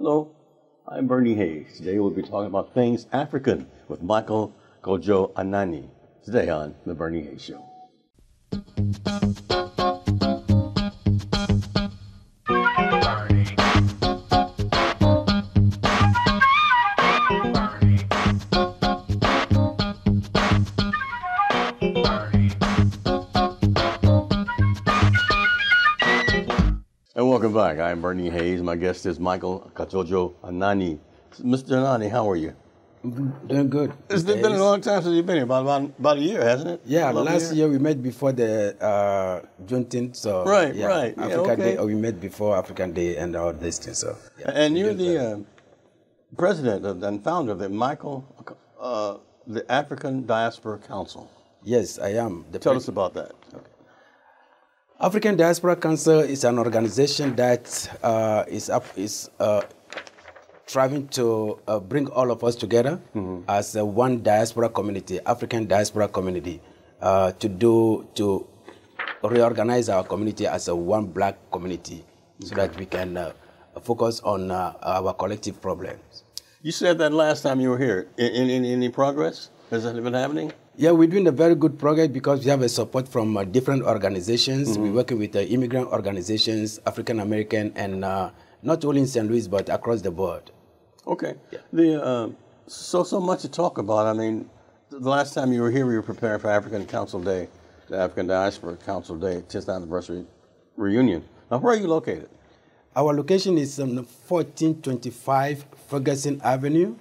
Hello, I'm Bernie Hayes. Today we'll be talking about things African with Michael Kojo Anani. Today on The Bernie Hayes Show. And welcome back. I'm Bernie Hayes. My guest is Michael Kojo Anani. Mr. Anani, how are you? Doing good. It's been a long time since you've been here, about a year, hasn't it? Yeah, last year we met before the Juneteenth. So Right, yeah, right. Yeah, African okay. Day, we met before African Day and all these things. So yeah, And you're the president and founder of the African Diaspora Council. yes, I am. Tell us about that. African Diaspora Council is an organization that is striving to bring all of us together as one diaspora community, African diaspora community, to reorganize our community as a one black community, so that we can focus on our collective problems. You said that last time you were here. Any progress? Has that been happening? Yeah, we're doing a very good progress because we have a support from different organizations. We're working with immigrant organizations, African American, and not only in St. Louis, but across the board. Okay. Yeah. So much to talk about. I mean, the last time you were here, we were preparing for African Council Day, the African Diaspora Council Day, 10th anniversary reunion. Now, where are you located? Our location is on 1425 Ferguson Avenue,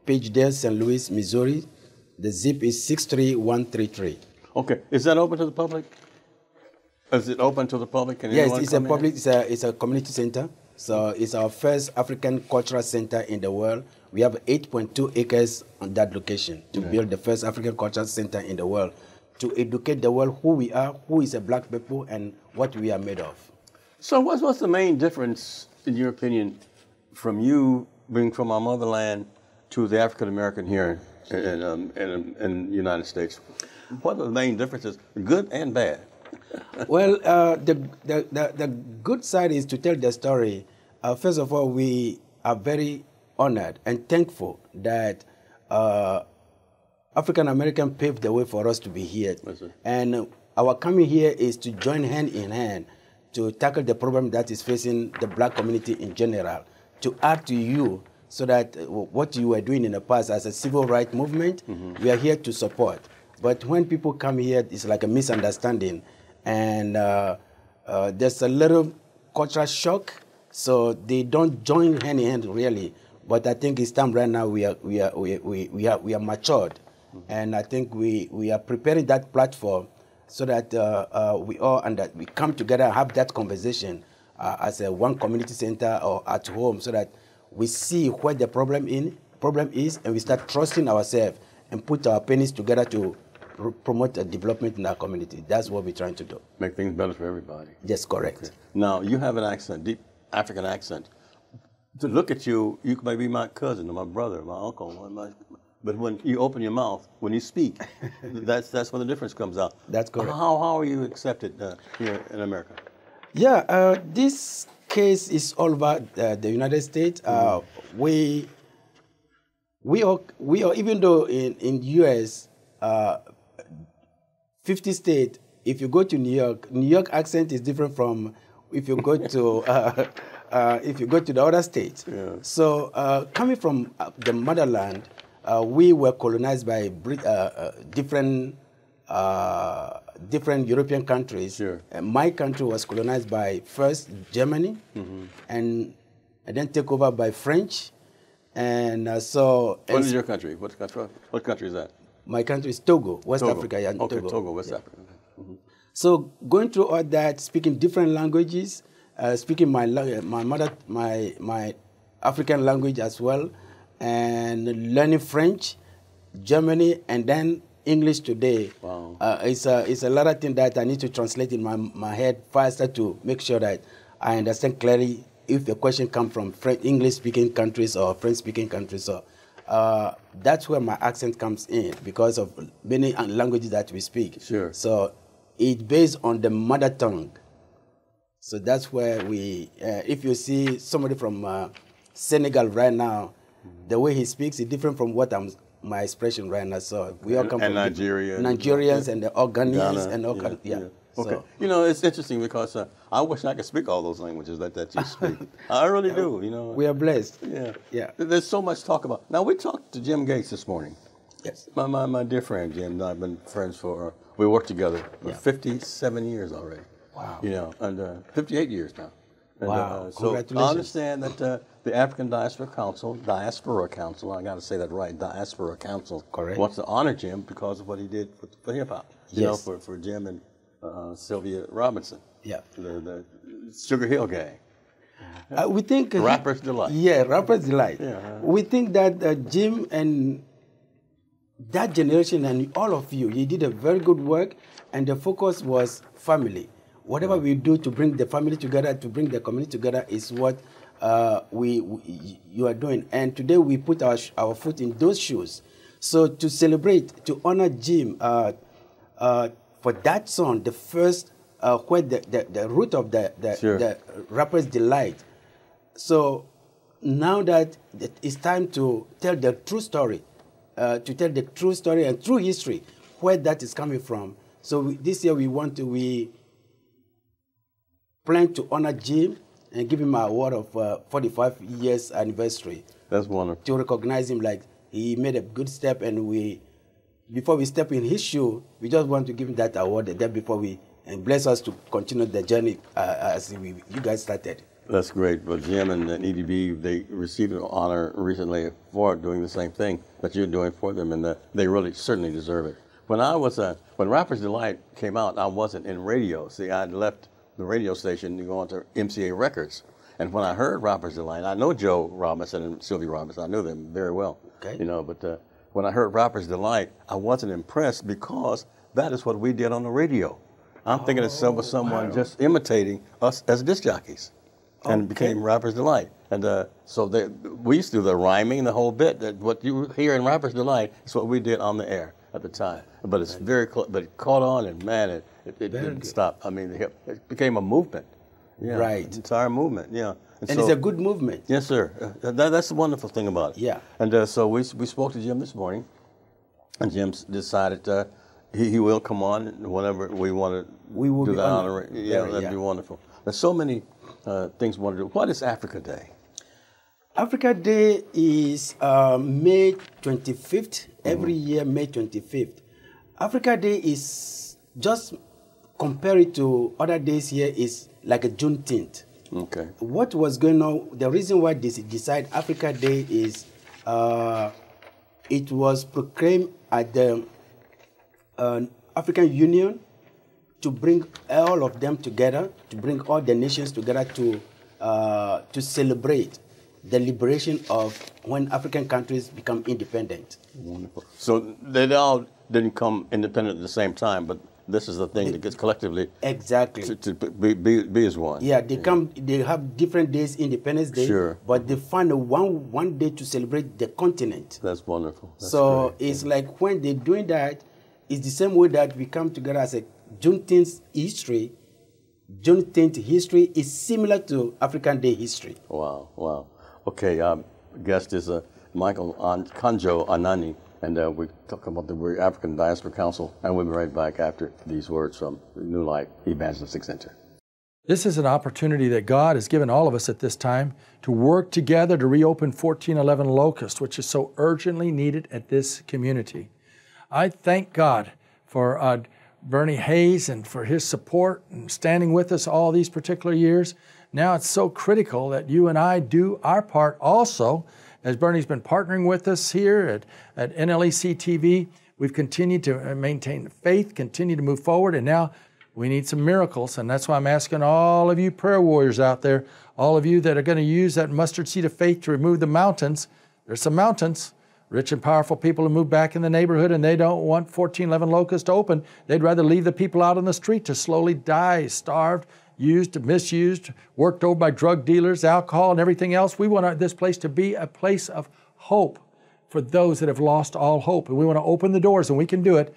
Pagedale, St. Louis, Missouri. The zip is 63133. Okay. Is that open to the public? Is it open to the public? Can Yes, anyone it's come a in? public. It's a community center. So it's our first African cultural center in the world. We have 8.2 acres on that location to build the first African cultural center in the world, to educate the world who we are, who is a black people, and what we are made of. So what's the main difference, in your opinion, from you being from our motherland to the African American here in the United States? What are the main differences, good and bad? Well, the good side is to tell the story. First of all, we are very honored and thankful that African American paved the way for us to be here. And our coming here is to join hand in hand to tackle the problem that is facing the black community in general, to add to you so that what you were doing in the past as a civil rights movement, we are here to support. But when people come here, it's like a misunderstanding. And there's a little cultural shock, so they don't join hand in hand really. But I think it's time right now we are matured, and I think we are preparing that platform so that we come together and have that conversation as a one community center or at home, so that we see where the problem is, and we start trusting ourselves and put our pennies together to promote a development in our community. That's what we're trying to do. Make things better for everybody. Yes, correct. Okay. Now, you have an accent, deep African accent. To look at you, you may be my cousin or my brother, or my uncle, but when you open your mouth, when you speak, that's when the difference comes out. That's correct. How are you accepted here in America? Yeah, this case is all about the United States. We are, even though in U.S., 50 states, if you go to New York accent is different from if you go to the other states. Yeah. So coming from the motherland, we were colonized by different European countries. Sure. My country was colonized by first Germany, and then taken over by French, and so. What is your country? What country is that? My country is Togo, West Africa. Yeah, okay, Togo, West yeah. Africa. Okay. So going through all that, speaking different languages, speaking my African language as well, and learning French, Germany, and then English today. Wow. It's a lot of things that I need to translate in my head faster to make sure that I understand clearly if the question comes from English-speaking countries or French-speaking countries. So that's where my accent comes in because of many languages that we speak. Sure. So it's based on the mother tongue. So that's where we, if you see somebody from Senegal right now, the way he speaks is different from what my expression right now. So we all come from Nigeria, Nigerians and the Ghanaians and all kinds. Yeah. Okay. So, You know, it's interesting because I wish I could speak all those languages that you speak. I really do. You know. we are blessed. Yeah. Yeah. There's so much talk about. Now we talked to Jim Gates this morning. Yes. My dear friend Jim and I've been friends for. We worked together for Yeah. 57 years already. Wow. You know, and 58 years now. And, Wow. So Congratulations. I understand that the African Diaspora Council, I got to say that right, Diaspora Council, Correct. wants to honor Jim because of what he did for hip hop. You know, Yes. for Jim and Sylvia Robinson. Yeah. The Sugar Hill Gang. We think Rapper's Delight. Yeah, Rapper's Delight. Yeah. We think that Jim and that generation and all of you did a very good work, and the focus was family. Whatever we do to bring the family together, to bring the community together, is what you are doing. And today we put our foot in those shoes. So to celebrate, to honor Jim for that song, the first where the root of the Rapper's Delight. So now that it's time to tell the true story, and true history, where that is coming from. So this year we plan to honor Jim and give him an award of 45 years anniversary. That's wonderful. To recognize him like he made a good step, and before we step in his shoe, we just want to give him that award the day before and bless us to continue the journey as you guys started. That's great. But Jim and EDB, they received an honor recently for doing the same thing that you're doing for them, and they really certainly deserve it. When Rapper's Delight came out, I wasn't in radio. See, I left the radio station to go on to MCA Records. And when I heard Rapper's Delight, I know Joe Robinson and Sylvia Robinson. I knew them very well. Okay. You know, but when I heard Rapper's Delight, I wasn't impressed because that is what we did on the radio. I'm thinking of someone just imitating us as disc jockeys, and became Rapper's Delight. And so we used to do the rhyming, the whole bit. That what you hear in Rapper's Delight is what we did on the air at the time. But it's but it caught on, and man, it didn't stop. I mean, it became a movement. Yeah, right. Entire movement. Yeah. And so, it's a good movement. Yes, sir. That's the wonderful thing about it. Yeah. And so we spoke to Jim this morning, and Jim decided he will come on whenever we want to do the honor. Yeah, that'd be wonderful. There's so many things we want to do. What is Africa Day? Africa Day is May 25th, every year, May 25th. Africa Day is just compared to other days here is like a Juneteenth. Okay. What was going on, the reason why they decide Africa Day is it was proclaimed at the African Union to bring all of them together, to bring all the nations together to celebrate the liberation of when African countries become independent. Wonderful. So they all didn't come independent at the same time, but this is the thing that gets collectively to be as one. Yeah, they have different days, Independence Day, sure, but they find one day to celebrate the continent. That's wonderful. That's so great. It's like when they're doing that, it's the same way that we come together as a Juneteenth history. Juneteenth history is similar to African Day history. Wow, wow. Okay, guest is Michael Kanjo Anani, and we talk about the African Diaspora Council, and we'll be right back after these words from the New Light Evangelistic Center. This is an opportunity that God has given all of us at this time to work together to reopen 1411 Locust, which is so urgently needed at this community. I thank God for Bernie Hayes and for his support and standing with us all these particular years. Now it's so critical that you and I do our part also. As Bernie's been partnering with us here at NLEC TV, we've continued to maintain faith, continue to move forward, and now we need some miracles. And that's why I'm asking all of you prayer warriors out there, all of you that are going to use that mustard seed of faith to remove the mountains. There's some mountains. Rich and powerful people who move back in the neighborhood, and they don't want 1411 Locust to open. They'd rather leave the people out on the street to slowly die, starved, used, misused, worked over by drug dealers, alcohol, and everything else. We want this place to be a place of hope for those that have lost all hope. And we want to open the doors, and we can do it.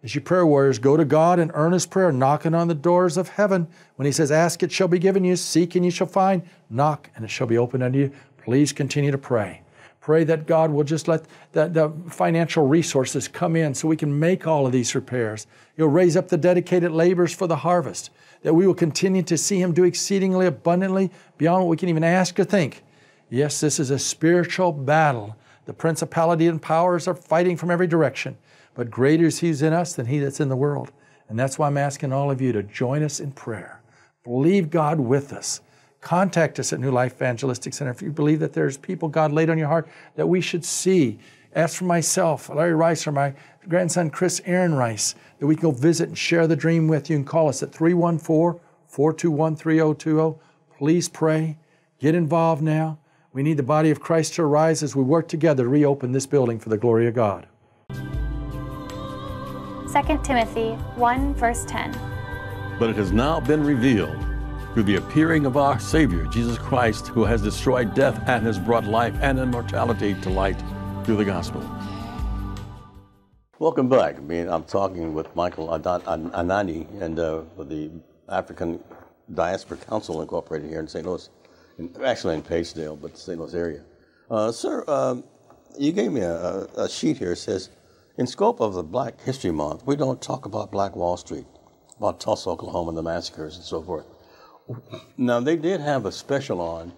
As you prayer warriors, go to God in earnest prayer, knocking on the doors of heaven. When He says, ask, it shall be given you, seek, and you shall find, knock, and it shall be opened unto you. please continue to pray. Pray that God will just let the financial resources come in so we can make all of these repairs. He'll raise up the dedicated laborers for the harvest, that we will continue to see Him do exceedingly abundantly beyond what we can even ask or think. Yes, this is a spiritual battle. The principality and powers are fighting from every direction, but greater is He who's in us than he that's in the world. And that's why I'm asking all of you to join us in prayer. Believe God with us. Contact us at New Life Evangelistic Center if you believe that there's people God laid on your heart that we should see. Ask for myself, Larry Rice, or my grandson Chris Aaron Rice, that we can go visit and share the dream with you, and call us at 314-421-3020. Please pray. Get involved now. We need the body of Christ to arise as we work together to reopen this building for the glory of God. 2 Timothy 1 verse 10. But it has now been revealed through the appearing of our Savior, Jesus Christ, who has destroyed death and has brought life and immortality to light through the gospel. Welcome back. I'm talking with Michael Anani and with the African Diaspora Council Incorporated here in St. Louis, actually in Pagedale, but the St. Louis area. Sir, you gave me a sheet here. It says, in scope of the Black History Month, we don't talk about Black Wall Street, about Tulsa, Oklahoma, and the massacres and so forth. Now, they did have a special on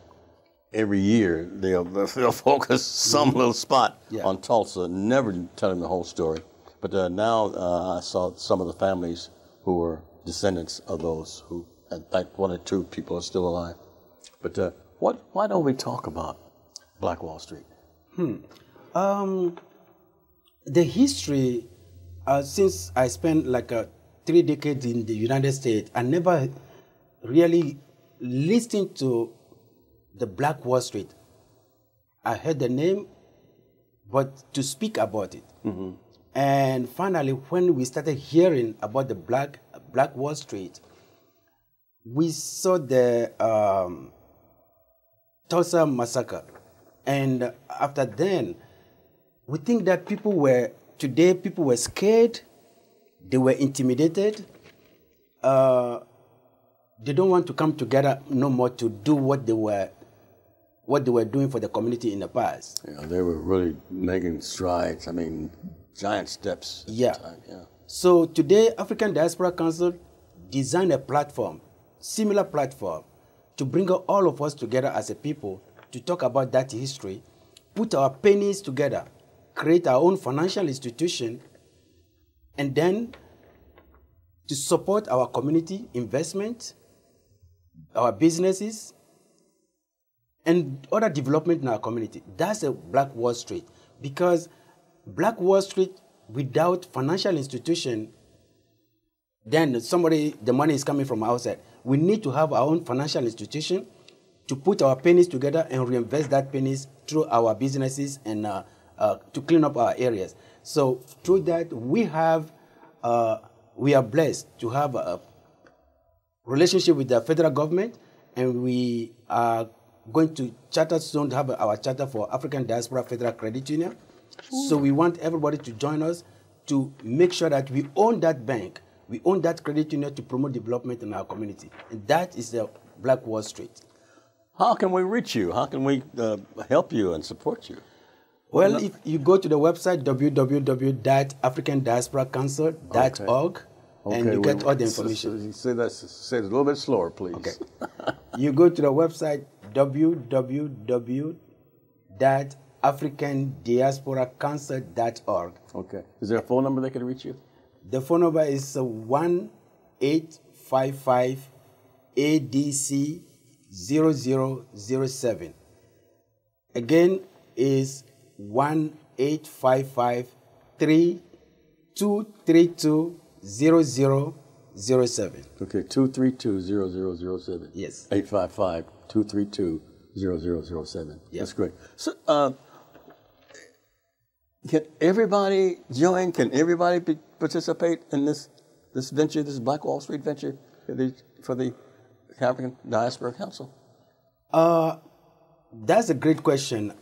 every year. They'll focus some little spot on Tulsa, never telling the whole story. But now I saw some of the families who were descendants of those who, in fact, 1 or 2 people are still alive. But why don't we talk about Black Wall Street? The history, since I spent like 3 decades in the United States, I never really listened to the Black Wall Street. I heard the name, but to speak about it. Mm-hmm. And finally, when we started hearing about the Black Wall Street, we saw the Tulsa massacre. And after then, we think that people were scared, they were intimidated, they don't want to come together no more to do what they were doing for the community in the past. Yeah, they were really making strides. I mean, giant steps at the time. Yeah. So today, African Diaspora Council designed a platform, similar platform, to bring all of us together as a people to talk about that history, put our pennies together, create our own financial institution, and then to support our community investment, our businesses, and other development in our community. That's a Black Wall Street. Because Black Wall Street, without financial institution, then the money is coming from outside. We need to have our own financial institution to put our pennies together and reinvest that pennies through our businesses and to clean up our areas. So through that, we are blessed to have a relationship with the federal government, and we are going to charter soon to have our charter for African Diaspora Federal Credit Union. So we want everybody to join us to make sure that we own that bank, we own that credit union to promote development in our community. And that is the Black Wall Street. How can we reach you? How can we help you and support you? Well, if you go to the website www.africandiasporacouncil.org, and you get all the information. Say it a little bit slower, please. Okay. You go to the website www.africandiasporacouncil.org. Okay. Is there a phone number they can reach you? The phone number is 1-855-ADC-0007. Again, is 1-855-332-0007. Okay, 232-0007. Yes. 855-232-0007. Yes. That's great. So, can everybody join? Can everybody participate in this venture, this Black Wall Street venture for the African Diaspora Council? That's a great question.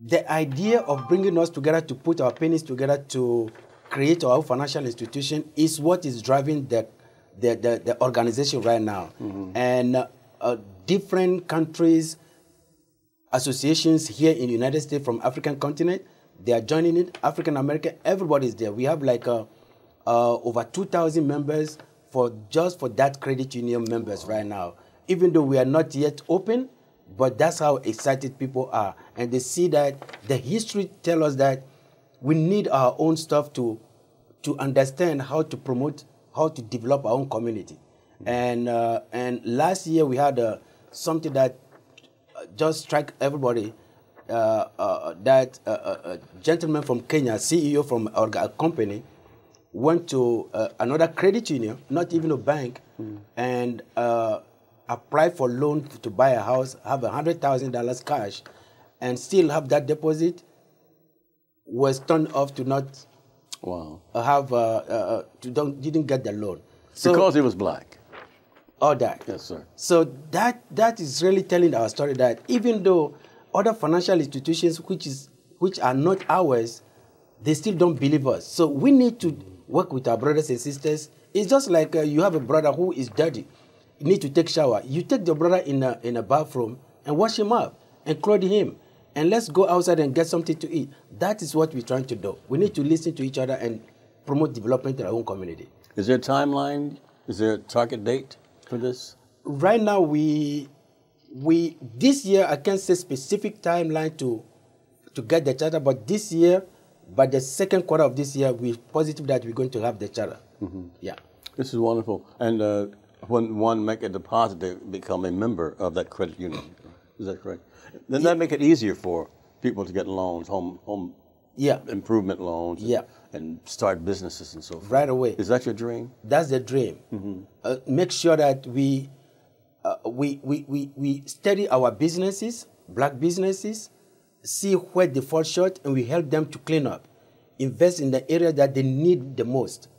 The idea of bringing us together to put our pennies together to create our financial institution is what is driving the organization right now. Mm-hmm. And different countries, associations here in the United States from African continent. They are joining it. African American, everybody's there. We have like over 2,000 members just for that credit union members right now. Even though we are not yet open, but that's how excited people are. And they see that the history tells us that we need our own stuff to understand how to promote, how to develop our own community. And last year we had something that just struck everybody, that a gentleman from Kenya, CEO from our company, went to another credit union, not even a bank, and applied for loan to buy a house, have $100,000 cash, and still have that deposit, was turned off to not have, didn't get the loan. So, because he was black. All that. Yes, sir. So that is really telling our story that even though other financial institutions which are not ours, they still don't believe us. So we need to work with our brothers and sisters. It's just like you have a brother who is dirty. You need to take shower. You take the brother in a bathroom and wash him up and clothe him. And let's go outside and get something to eat. That is what we're trying to do. We need to listen to each other and promote development in our own community. Is there a timeline? Is there a target date for this? Right now, we this year, I can't say specific timeline to get the charter, but this year, by the second quarter of this year, we're positive that we're going to have the charter. Yeah. This is wonderful. And when one make a deposit, they become a member of that credit union. Is that correct? Then that make it easier for people to get loans, home improvement loans, and start businesses and so forth. Right away. Is that your dream? That's the dream. Make sure that we study our businesses, black businesses, see where they fall short, and we help them to clean up, invest in the area that they need the most.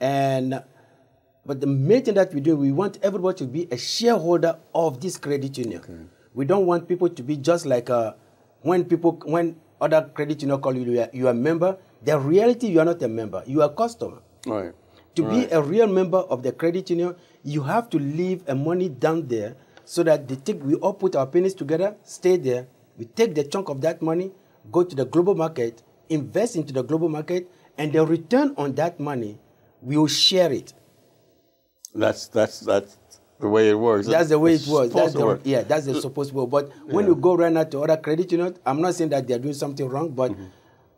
But the main thing that we do, we want everybody to be a shareholder of this credit union. Okay. We don't want people to be just like when other credit union call you are a member. The reality, you are not a member. You are a customer. Right. To be a real member of the credit union, you have to leave a money down there so that we all put our pennies together, stay there. We take the chunk of that money, go to the global market, invest into the global market, and the return on that money, we will share it. That's the way it works. That's the way it works. That's the supposed to work. But when you go right now to other credit unions, I'm not saying that they're doing something wrong, but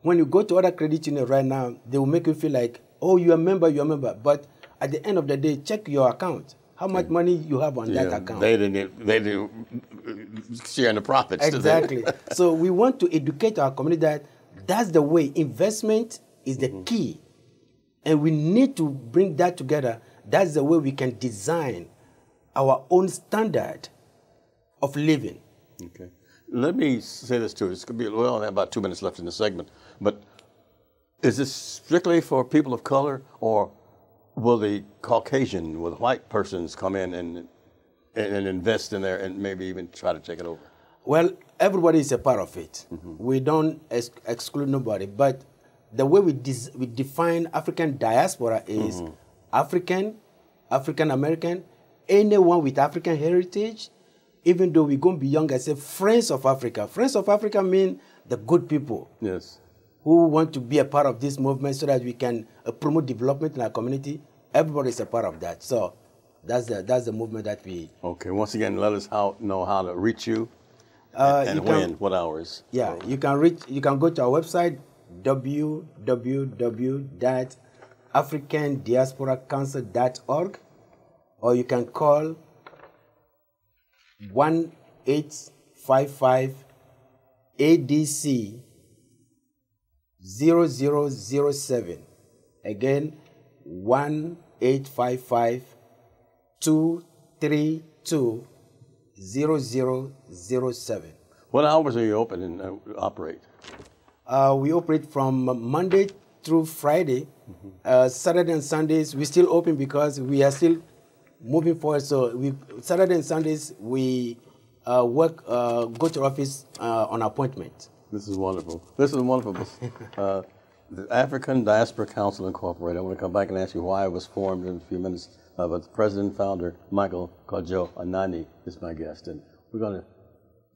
when you go to other credit unions right now, they will make you feel like, oh, you're a member. But at the end of the day, check your account. How much money you have on that account? They didn't share in the profits. Exactly. So we want to educate our community that that's the way. Investment is the key. And we need to bring that together. That's the way we can design our own standard of living. Okay. Let me say this too. It's going to be, well, I have about 2 minutes left in the segment. But is this strictly for people of color, or will the Caucasian, will the white persons come in and invest in there and maybe even try to take it over? Well, everybody is a part of it. We don't exclude nobody. But the way we define African diaspora is African American, anyone with African heritage, even though we go beyond and say Friends of Africa. Friends of Africa mean the good people. Yes. Who want to be a part of this movement so that we can promote development in our community. Everybody is a part of that. So that's the movement that we... Okay. Once again, let us know how to reach you and when, what hours. Yeah, you can go to our website, www.africandiasporacouncil.org, or you can call 1-855-ADC 0007. Again, 1-855-232-0007. What hours are you open and operate? We operate from Monday through Friday. Saturday and Sundays we still open because we are still moving forward. So Saturday and Sundays we go to the office on appointment. This is wonderful. The African Diaspora Council Incorporated. I want to come back and ask you why it was formed in a few minutes. but the president and founder, Michael Kojo Anani, is my guest. And we're going to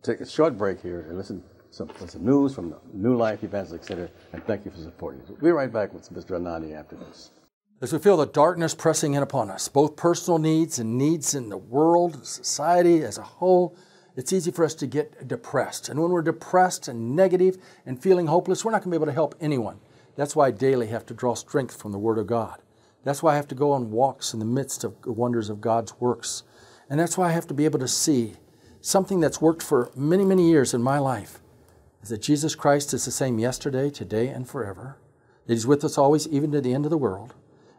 take a short break here and listen to some news from the New Life Evangelistic Center, and thank you for supporting us. We'll be right back with Mr. Anani after this. As we feel the darkness pressing in upon us, both personal needs and needs in the world, society as a whole, it's easy for us to get depressed. And when we're depressed and negative and feeling hopeless, we're not going to be able to help anyone. That's why I daily have to draw strength from the Word of God. That's why I have to go on walks in the midst of the wonders of God's works. And that's why I have to be able to see something that's worked for many, many years in my life, is that Jesus Christ is the same yesterday, today, and forever, that He's with us always, even to the end of the world,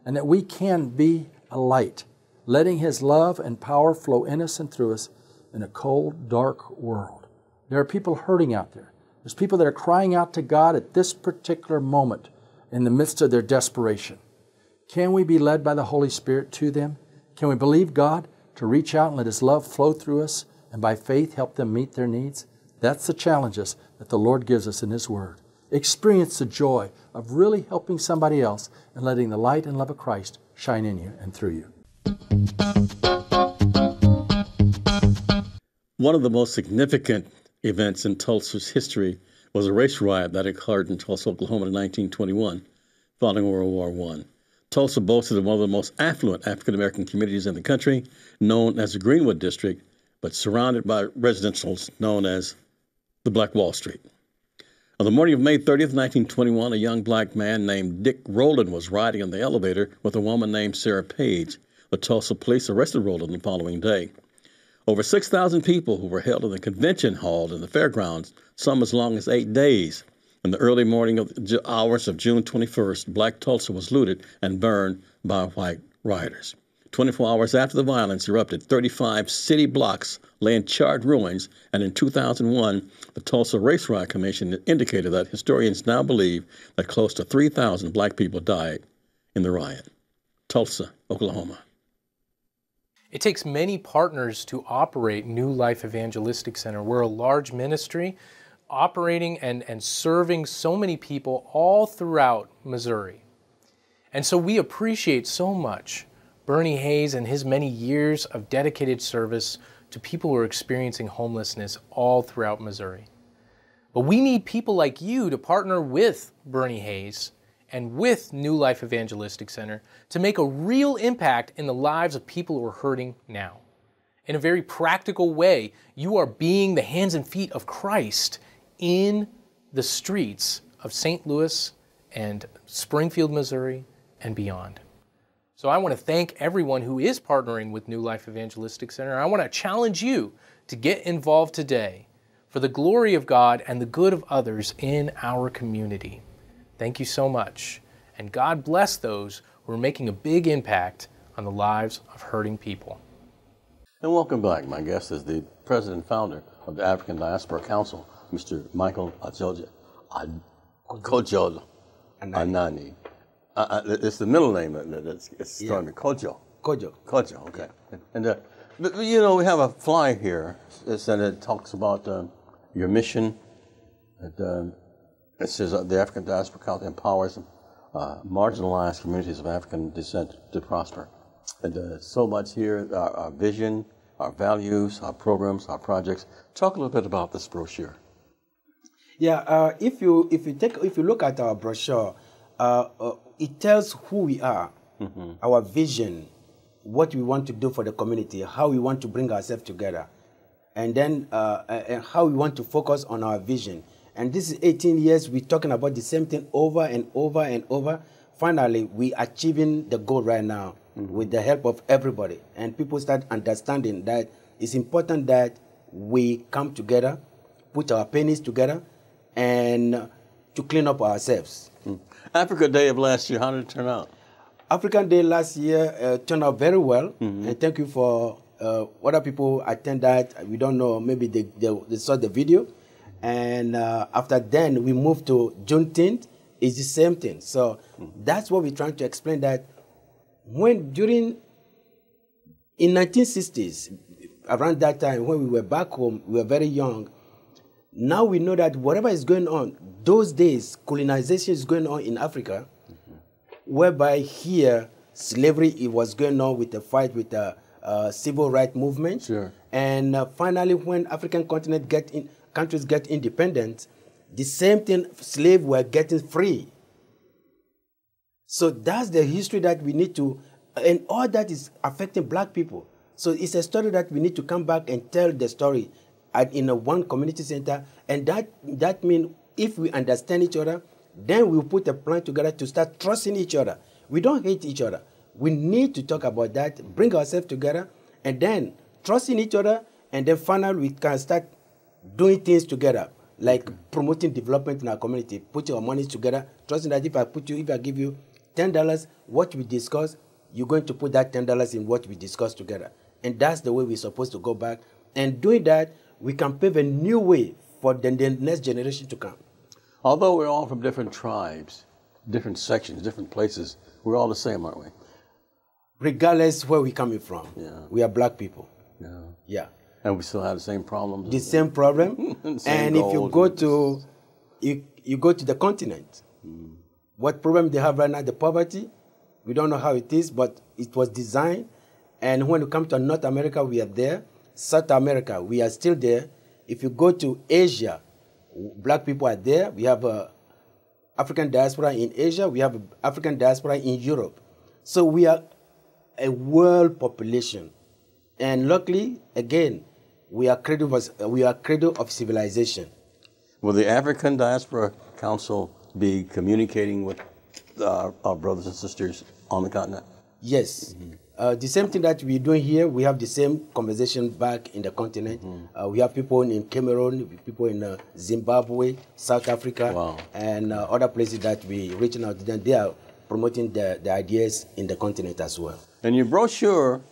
and that we can be a light, letting His love and power flow in us and through us in a cold, dark world. There are people hurting out there. There's people that are crying out to God at this particular moment in the midst of their desperation. Can we be led by the Holy Spirit to them? Can we believe God to reach out and let His love flow through us and by faith help them meet their needs? That's the challenges that the Lord gives us in His Word. Experience the joy of really helping somebody else and letting the light and love of Christ shine in you and through you. One of the most significant events in Tulsa's history was a race riot that occurred in Tulsa, Oklahoma in 1921, following World War I. Tulsa boasted one of the most affluent African-American communities in the country, known as the Greenwood District, but surrounded by residentials known as the Black Wall Street. On the morning of May 30th, 1921, a young black man named Dick Rowland was riding in the elevator with a woman named Sarah Page. The Tulsa police arrested Rowland the following day. Over 6,000 people who were held in the convention hall in the fairgrounds, some as long as 8 days. In the early morning hours of June 21st, Black Tulsa was looted and burned by white rioters. 24 hours after the violence erupted, 35 city blocks lay in charred ruins, and in 2001, the Tulsa Race Riot Commission indicated that historians now believe that close to 3,000 black people died in the riot. Tulsa, Oklahoma. It takes many partners to operate New Life Evangelistic Center. We're a large ministry operating and serving so many people all throughout Missouri. And so we appreciate so much Bernie Hayes and his many years of dedicated service to people who are experiencing homelessness all throughout Missouri. But we need people like you to partner with Bernie Hayes and with New Life Evangelistic Center to make a real impact in the lives of people who are hurting now. In a very practical way, you are being the hands and feet of Christ in the streets of St. Louis and Springfield, Missouri, and beyond. So I want to thank everyone who is partnering with New Life Evangelistic Center. I want to challenge you to get involved today for the glory of God and the good of others in our community. Thank you so much, and God bless those who are making a big impact on the lives of hurting people. And welcome back. My guest is the president and founder of the African Diaspora Council, Mr. Michael Kojo Anani. It's the middle name that's starting with Kojo. Kojo, okay. And you know, we have a flyer here, and it talks about your mission. It says the African Diaspora Council empowers marginalized communities of African descent to prosper. And so much here, our vision, our values, our programs, our projects. Talk a little bit about this brochure. Yeah, if you look at our brochure, it tells who we are, our vision, what we want to do for the community, how we want to bring ourselves together, and then and how we want to focus on our vision. And this is 18 years, we're talking about the same thing over and over and over. Finally, we're achieving the goal right now with the help of everybody. And people start understanding that it's important that we come together, put our pennies together, and to clean up ourselves. Africa Day of last year, how did it turn out? African Day last year turned out very well. And thank you for other people attend that. We don't know, maybe they saw the video. And after then, we moved to Juneteenth. It's the same thing. So that's what we're trying to explain, that in 1960s, around that time, when we were back home, we were very young. Now we know that whatever is going on, those days, colonization is going on in Africa, whereby here slavery it was going on with the fight with the civil rights movement. Sure. And finally, when African countries get independent, the same thing, slaves were getting free. So that's the history that we need to, and all that is affecting black people. So it's a story that we need to come back and tell the story in one community center. And that means if we understand each other, then we'll put a plan together to start trusting each other. We don't hate each other. We need to talk about that, bring ourselves together, and then trusting each other, and then finally we can start doing things together, like promoting development in our community, putting our money together, trusting that if I give you $10, what we discuss, you're going to put that $10 in what we discussed together. And that's the way we're supposed to go back. And doing that, we can pave a new way for the next generation to come. Although we're all from different tribes, different sections, different places, we're all the same, aren't we? Regardless where we're coming from, we are black people. Yeah. And we still have the same problems. The same problem. And if you go to you go to the continent, what problem they have right now? The poverty. We don't know how it is, but it was designed. And when you come to North America, we are there. South America, we are still there. If you go to Asia, black people are there. We have African diaspora in Asia. We have African diaspora in Europe. So we are a world population. And luckily, again, we are cradle of civilization. Will the African Diaspora Council be communicating with our brothers and sisters on the continent? Yes. The same thing that we're doing here, we have the same conversation back in the continent. We have people in Cameroon, people in Zimbabwe, South Africa, and other places that we're reaching out to them. They are promoting the ideas in the continent as well. And your brochure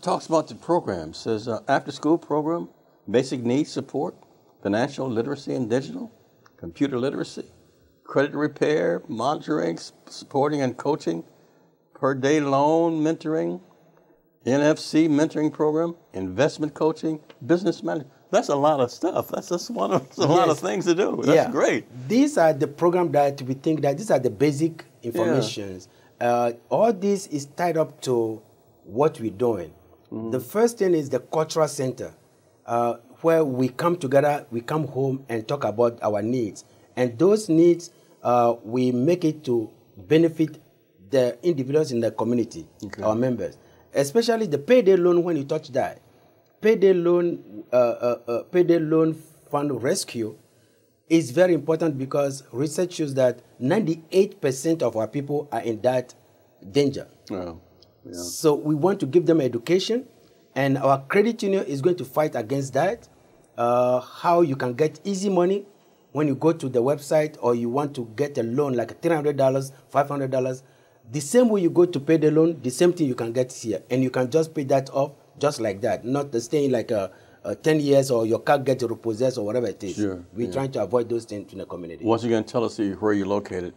talks about the program. It says after-school program, basic needs support, financial literacy and digital, computer literacy, credit repair, monitoring, supporting and coaching, per-day loan mentoring, NFC mentoring program, investment coaching, business management. That's a lot of stuff. That's just a lot of things to do. That's great. These are the programs that we think that these are the basic informations. All this is tied up to what we're doing. The first thing is the cultural center, where we come together, we come home and talk about our needs. And those needs, we make it to benefit the individuals in the community, our members. Especially the payday loan, when you touch that. Payday loan fund rescue is very important because research shows that 98% of our people are in that danger. So we want to give them education, and our credit union is going to fight against that. How you can get easy money when you go to the website, or you want to get a loan like $300, $500. The same way you go to pay the loan, the same thing you can get here, and you can just pay that off just like that, not staying like 10 years or your car gets repossessed or whatever it is. We're trying to avoid those things in the community. Once again, tell us where you're located.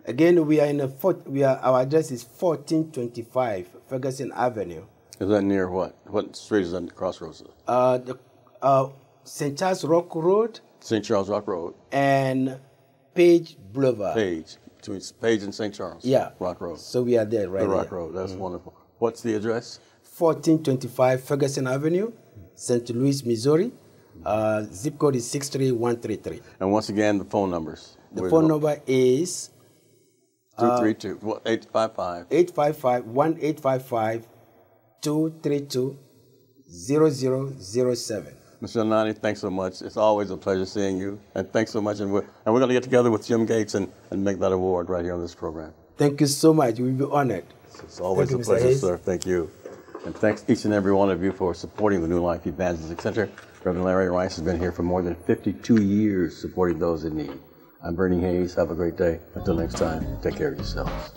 Again, we are in our address is 1425 Ferguson Avenue. Is that near what? What street is that, crossroads? St. Charles Rock Road. St. Charles Rock Road. And Page Boulevard. Page. Between Page and St. Charles. Rock Road. So we are there right now. Rock Road. That's wonderful. What's the address? 1425 Ferguson Avenue, St. Louis, Missouri. Zip code is 63133. And once again, the phone numbers. The phone number is 232 855 855 232 0007. Mr. Anani, thanks so much. It's always a pleasure seeing you. And thanks so much. And we're going to get together with Jim Gates and make that award right here on this program. Thank you so much. We'll be honored. It's always a pleasure, sir. Thank you. And thanks each and every one of you for supporting the New Life Evangelistic Center. Reverend Larry Rice has been here for more than 52 years supporting those in need. I'm Bernie Hayes. Have a great day. Until next time, take care of yourselves.